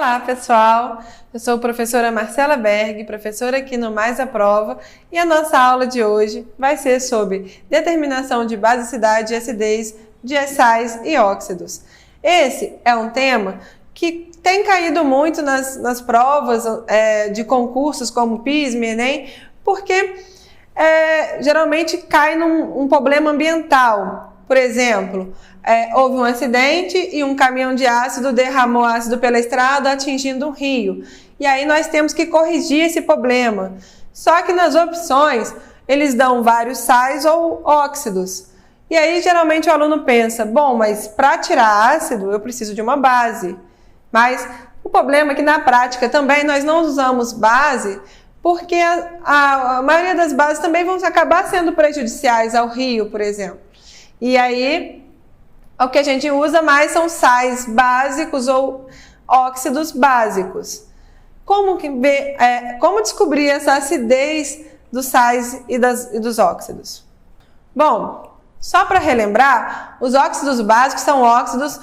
Olá, pessoal! Eu sou a professora Marcela Berg, professora aqui no Mais à Prova, e a nossa aula de hoje vai ser sobre determinação de basicidade e acidez de sais e óxidos. Esse é um tema que tem caído muito nas provas de concursos como PISM e Enem, porque geralmente cai num problema ambiental. Por exemplo, houve um acidente e um caminhão de ácido derramou ácido pela estrada, atingindo um rio. E aí nós temos que corrigir esse problema. Só que nas opções, eles dão vários sais ou óxidos. E aí, geralmente, o aluno pensa, bom, mas para tirar ácido, eu preciso de uma base. Mas o problema é que, na prática, também nós não usamos base, porque a maioria das bases também vão acabar sendo prejudiciais ao rio, por exemplo. E aí, o que a gente usa mais são sais básicos ou óxidos básicos. Como descobrir essa acidez dos sais e dos óxidos? Bom, só para relembrar, os óxidos básicos são óxidos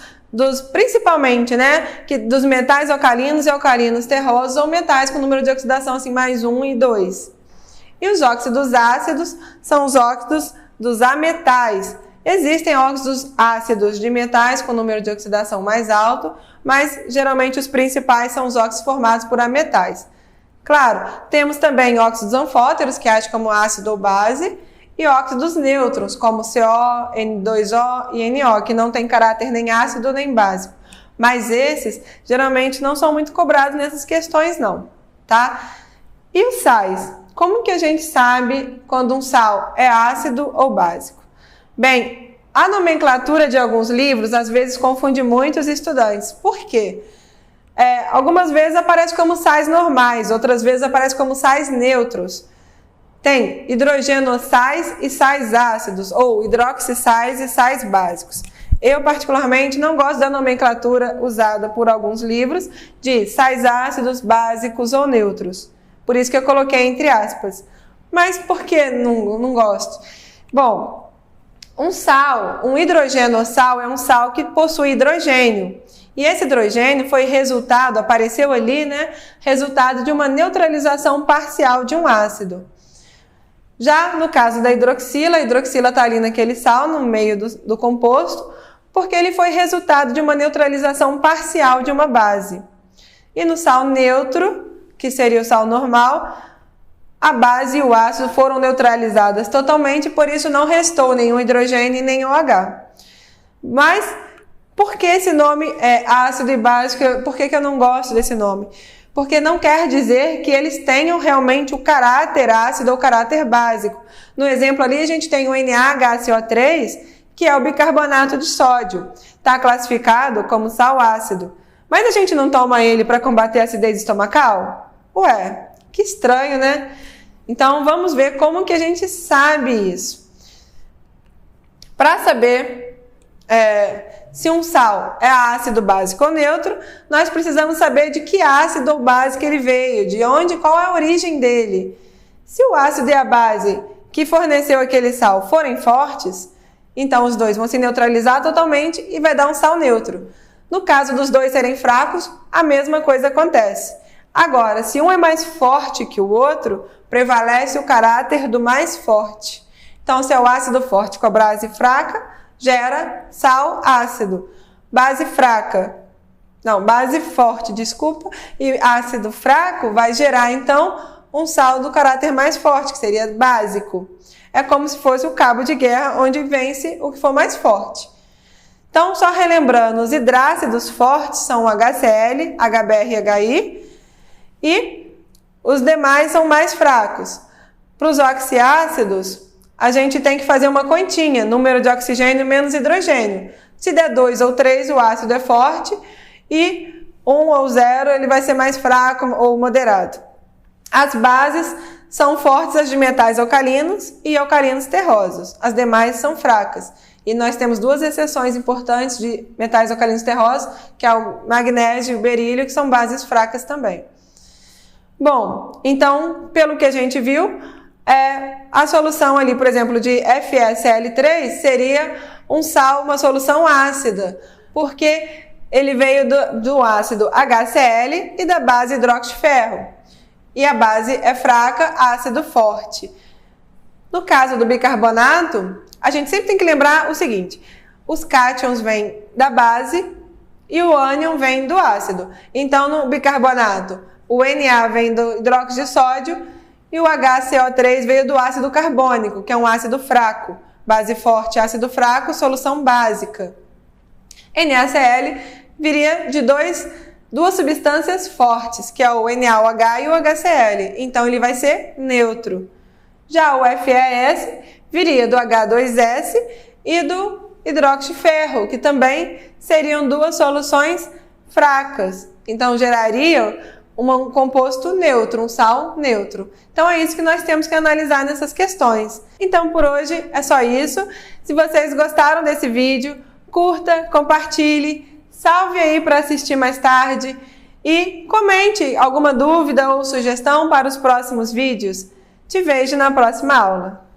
principalmente, dos metais alcalinos e alcalinos terrosos, ou metais com número de oxidação assim, mais 1 e 2. E os óxidos ácidos são os óxidos dos ametais. Existem óxidos ácidos de metais com número de oxidação mais alto, mas geralmente os principais são os óxidos formados por ametais. Claro, temos também óxidos anfóteros, que agem como ácido ou base, e óxidos nêutrons, como CO, N2O e NO, que não têm caráter nem ácido nem básico. Mas esses geralmente não são muito cobrados nessas questões não, tá? E os sais? Como que a gente sabe quando um sal é ácido ou básico? Bem, a nomenclatura de alguns livros às vezes confunde muito os estudantes. Por quê? Algumas vezes aparece como sais normais, outras vezes aparece como sais neutros. Tem hidrogenossais e sais ácidos, ou hidroxissais e sais básicos. Eu, particularmente, não gosto da nomenclatura usada por alguns livros de sais ácidos, básicos ou neutros. Por isso que eu coloquei entre aspas. Mas por que não gosto? Bom, um hidrogenossal é um sal que possui hidrogênio. E esse hidrogênio apareceu ali, resultado de uma neutralização parcial de um ácido. Já no caso da hidroxila, a hidroxila está ali naquele sal, no meio do composto, porque ele foi resultado de uma neutralização parcial de uma base. E no sal neutro, que seria o sal normal, a base e o ácido foram neutralizadas totalmente, por isso não restou nenhum hidrogênio e nenhum OH. Mas por que esse nome é ácido e básico? Por que eu não gosto desse nome? Porque não quer dizer que eles tenham realmente o caráter ácido ou caráter básico. No exemplo ali a gente tem o NaHCO3, que é o bicarbonato de sódio. Está classificado como sal ácido. Mas a gente não toma ele para combater a acidez estomacal? Ué, que estranho, né? Então vamos ver como que a gente sabe isso. Para saber se um sal é ácido, básico ou neutro, nós precisamos saber de que ácido ou base que ele veio, qual é a origem dele. Se o ácido e a base que forneceu aquele sal forem fortes, então os dois vão se neutralizar totalmente e vai dar um sal neutro. No caso dos dois serem fracos, a mesma coisa acontece. Agora, se um é mais forte que o outro, prevalece o caráter do mais forte. Então, se é o ácido forte com a base fraca, gera sal ácido. Base forte, e ácido fraco vai gerar, então, um sal do caráter mais forte, que seria básico. É como se fosse o cabo de guerra, onde vence o que for mais forte. Então, só relembrando, os hidrácidos fortes são o HCl, HBr e HI, e os demais são mais fracos. Para os oxiácidos, a gente tem que fazer uma continha, número de oxigênio menos hidrogênio. Se der 2 ou 3, o ácido é forte, e 1 ou 0, ele vai ser mais fraco ou moderado. As bases são fortes, as de metais alcalinos e alcalinos terrosos. As demais são fracas. E nós temos duas exceções importantes de metais alcalinos terrosos, que é o magnésio e o berílio, que são bases fracas também. Bom, então, pelo que a gente viu, a solução ali, por exemplo, de FeSL3 seria uma solução ácida, porque ele veio do ácido HCl e da base hidróxido de ferro. E a base é fraca, ácido forte. No caso do bicarbonato, a gente sempre tem que lembrar o seguinte: os cátions vêm da base e o ânion vem do ácido. Então, no bicarbonato, o Na vem do hidróxido de sódio e o HCO3 veio do ácido carbônico, que é um ácido fraco. Base forte, ácido fraco, solução básica. NaCl viria de duas substâncias fortes, que é o NaOH e o HCl. Então, ele vai ser neutro. Já o FeS viria do H2S e do hidróxido de ferro, que também seriam duas soluções fracas. Então, gerariam um composto neutro, um sal neutro. Então, é isso que nós temos que analisar nessas questões. Então, por hoje é só isso. Se vocês gostaram desse vídeo, curta, compartilhe, salve aí para assistir mais tarde e comente alguma dúvida ou sugestão para os próximos vídeos. Te vejo na próxima aula.